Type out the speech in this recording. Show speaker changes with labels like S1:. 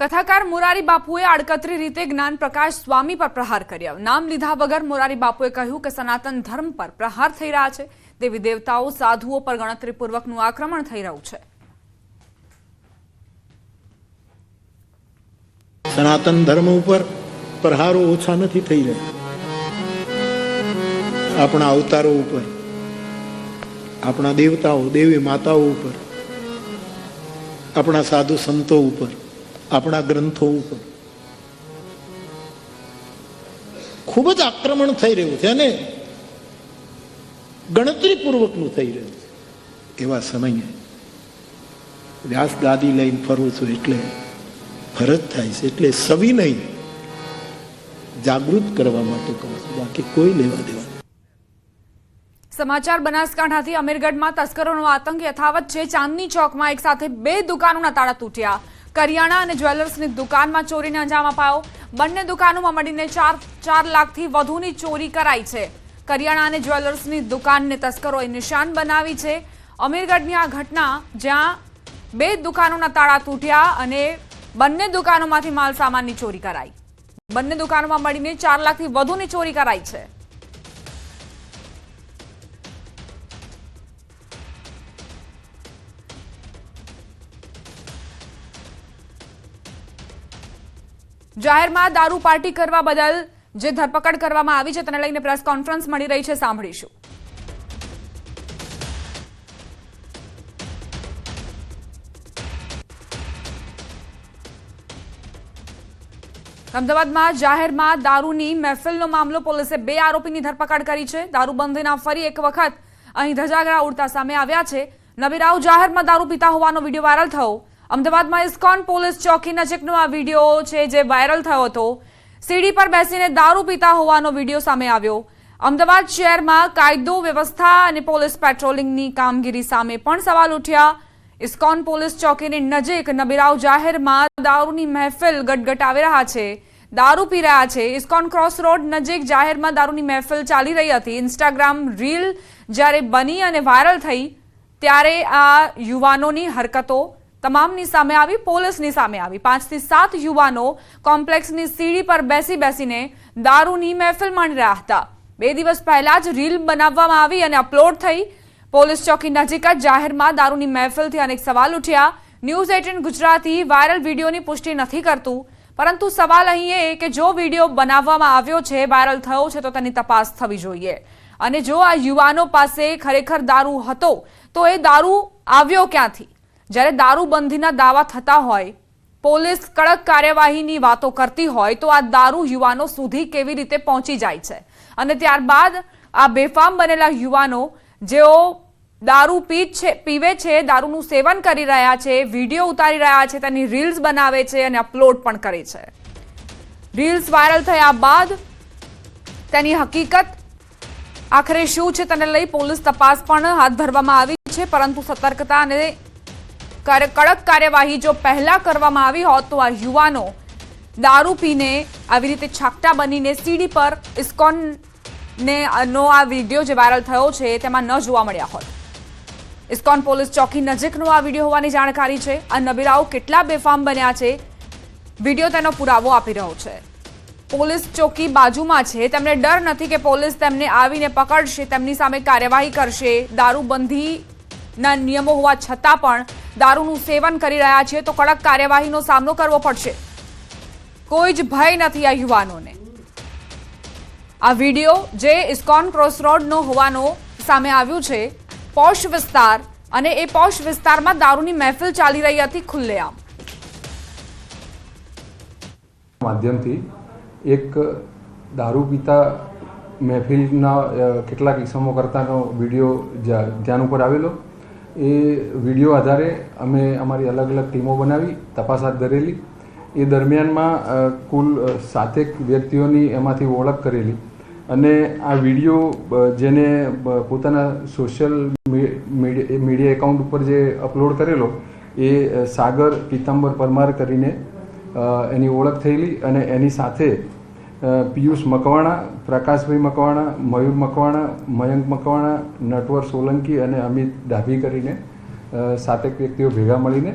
S1: કથાકાર મોરારી બાપુએ આડકતરી રીતે જ્ઞાન પ્રકાશ સ્વામી પર પ્રહાર કર્યા। નામ લીધા વગર મોરારી બાપુએ કહ્યું કે સનાતન ધર્મ પર પ્રહાર થઈ રહ્યા છે। દેવી દેવતાઓ સાધુઓ પર ગણતરીપૂર્વકનું આક્રમણ થઈ રહ્યું છે।
S2: સનાતન ધર્મ ઉપર પ્રહારો ઓછા નથી થઈ રહ્યા। આપણા અવતારો ઉપર, આપણા દેવતાઓ દેવી માતાઓ ઉપર, આપણા સાધુ સંતો ઉપર, આપણા ગ્રંથો ઉપર ખૂબ જ આક્રમણ થઈ રહ્યું છે અને ગણતરીપૂર્વકનું થઈ રહ્યું છે। એવા સમયે વ્યાસ ગાદી લઈને ફરું છું એટલે ફરજ થાય છે, એટલે સવિનય જાગૃત કરવા માટે કહું છું, બાકી કોઈ લેવા દેવા।
S1: સમાચાર બનાસકાંઠાથી અમીરગઢમાં તસ્કરોનો આતંક યથાવત છે। ચાંદની ચોકમાં એક સાથે બે દુકાનોના તાળા તૂટ્યા। કરિયાણા અને જ્વેલર્સની દુકાનમાં ચોરીને અંજામ અપાયો। બંને દુકાનોમાં મળીને 4 લાખથી વધુની ચોરી કરાઈ છે। કરિયાણા અને જ્વેલર્સની દુકાનને તસ્કરોએ નિશાન બનાવી છે। અમીરગઢની આ ઘટના જ્યાં બે દુકાનોના તાળા તૂટ્યા અને બંને દુકાનોમાંથી માલ સામાનની ચોરી કરાઈ। બંને દુકાનોમાં મળીને 4 લાખથી વધુની ચોરી કરાઈ છે। જાહેરમાં દારૂ પાર્ટી કરવા બદલ જે ધરપકડ કરવામાં આવી છે તેને લઈને પ્રેસ કોન્ફરન્સ મળી રહી છે, સાંભળીશું। અમદાવાદમાં જાહેરમાં દારૂની મહેફિલનો મામલો, પોલીસે 2 આરોપીની ધરપકડ કરી છે। દારૂબંધીના ફરી એક વખત અહીં ધજાગરા ઉડતા સામે આવ્યા છે। નબીરાવ જાહેરમાં દારૂ પીતા હોવાનો વિડીયો વાયરલ થયો। અમદાવાદમાં ઇસ્કોન પોલીસ ચોકી નજીકનો આ વિડીયો છે જે વાયરલ થયો હતો। સીડી પર બેસીને દારૂ પીતા હોવાનો વિડીયો સામે આવ્યો। અમદાવાદ શહેરમાં કાયદો વ્યવસ્થા અને પોલીસ પેટ્રોલિંગની કામગીરી સામે પણ સવાલ ઉઠ્યા। ઇસ્કોન પોલીસ ચોકીની નજીક નબીરાવ જાહેરમાં દારૂની મહેફિલ ગટગટાવી રહ્યા છે, દારૂ પી રહ્યા છે। ઇસ્કોન ક્રોસ રોડ નજીક જાહેરમાં દારૂની મહેફિલ ચાલી રહી હતી। ઇન્સ્ટાગ્રામ રીલ જ્યારે બની અને વાયરલ થઈ ત્યારે આ યુવાનોની હરકતો તમામની સામે આવી, પોલીસની સામે આવી। 5 થી 7 યુવાનો કોમ્પ્લેક્સની સીડી પર બેસીને દારૂની મહેફિલ માણી રહ્યા હતા। 2 દિવસ પહેલા જ રીલ બનાવવામાં આવી અને અપલોડ થઈ। પોલીસ ચોકી નજીક જ જાહેરમાં દારૂની મહેફિલથી અનેક સવાલ ઉઠ્યા। ન્યૂઝ 18 ગુજરાતી વાયરલ વિડીયોની પુષ્ટિ નથી કરતું, પરંતુ સવાલ અહીં એ કે જો વિડીયો બનાવવામાં આવ્યો છે, વાયરલ થયો છે, તો તેની તપાસ થવી જોઈએ। અને જો આ યુવાનો પાસે ખરેખર દારૂ હતો તો એ દારૂ આવ્યો ક્યાંથી? જ્યારે દારૂબંધીના દાવા થતા હોય, પોલીસ કડક કાર્યવાહીની વાતો કરતી હોય, તો આ દારૂ યુવાનો સુધી કેવી રીતે પહોંચી જાય છે? અને ત્યારબાદ આ બેફામ બનેલા યુવાનો જેઓ દારૂ પીવે છે, દારૂનું સેવન કરી રહ્યા છે, વિડીયો ઉતારી રહ્યા છે, તેની રીલ્સ બનાવે છે અને અપલોડ પણ કરે છે। રીલ્સ વાયરલ થયા બાદ તેની હકીકત આખરે શું છે તેને લઈ પોલીસ તપાસ પણ હાથ ધરવામાં આવી છે, પરંતુ સતર્કતા અને કડક કાર્યવાહી જો પહેલા કરવામાં આવી હોત તો આ યુવાનો દારૂ પીને આવી રીતે છાકટા બનીને સીડી પર ઇસ્કોનનો આ વિડીયો જે વાયરલ થયો છે તેમાં ન જોવા મળ્યા હોત। ઇસ્કોન પોલીસ ચોકી નજીકનો આ વિડીયો હોવાની જાણકારી છે। આ નબીરાઓ કેટલા બેફામ બન્યા છે, વિડીયો તેનો પુરાવો આપી રહ્યો છે। પોલીસ ચોકી બાજુમાં છે, તેમને ડર નથી કે પોલીસ તેમને આવીને પકડશે, તેમની સામે કાર્યવાહી કરશે। દારૂબંધીના નિયમો હોવા છતાં પણ દારૂનું સેવન કરી રહ્યા છે તો કડક કાર્યવાહીનો સામનો કરવો પડશે। કોઈ જ ભય નથી આ યુવાનોને। આ વિડીયો જે ઇસ્કોન ક્રોસ રોડનો હોવાનો સામે આવ્યું છે, પોશ વિસ્તાર, અને એ પોશ વિસ્તારમાં દારૂની મહેફિલ ચાલી રહી હતી ખુલ્લેઆમ।
S3: માધ્યમથી એક દારૂ પીતા મહેફિલના કેટલાક ઇસમો કરતાનો વિડીયો ધ્યાન ઉપર આવેલો। એ વિડીયો આધારે અમે અમારી અલગ અલગ ટીમો બનાવી તપાસ હાથ ધરેલી। એ દરમિયાનમાં કુલ 7 વ્યક્તિઓની એમાંથી ઓળખ કરેલી અને આ વિડીયો જેને પોતાના સોશિયલ મીડિયા એકાઉન્ટ ઉપર જે અપલોડ કરેલો એ સાગર પીતાંબર પરમાર કરીને એની ઓળખ થયેલી અને એની સાથે પિયુષ મકવાણા, પ્રકાશભાઈ મકવાણા, મયુર મકવાણા, મયંક મકવાણા, નટવર સોલંકી અને અમિત ડાભી કરીને 7 વ્યક્તિઓ ભેગા મળીને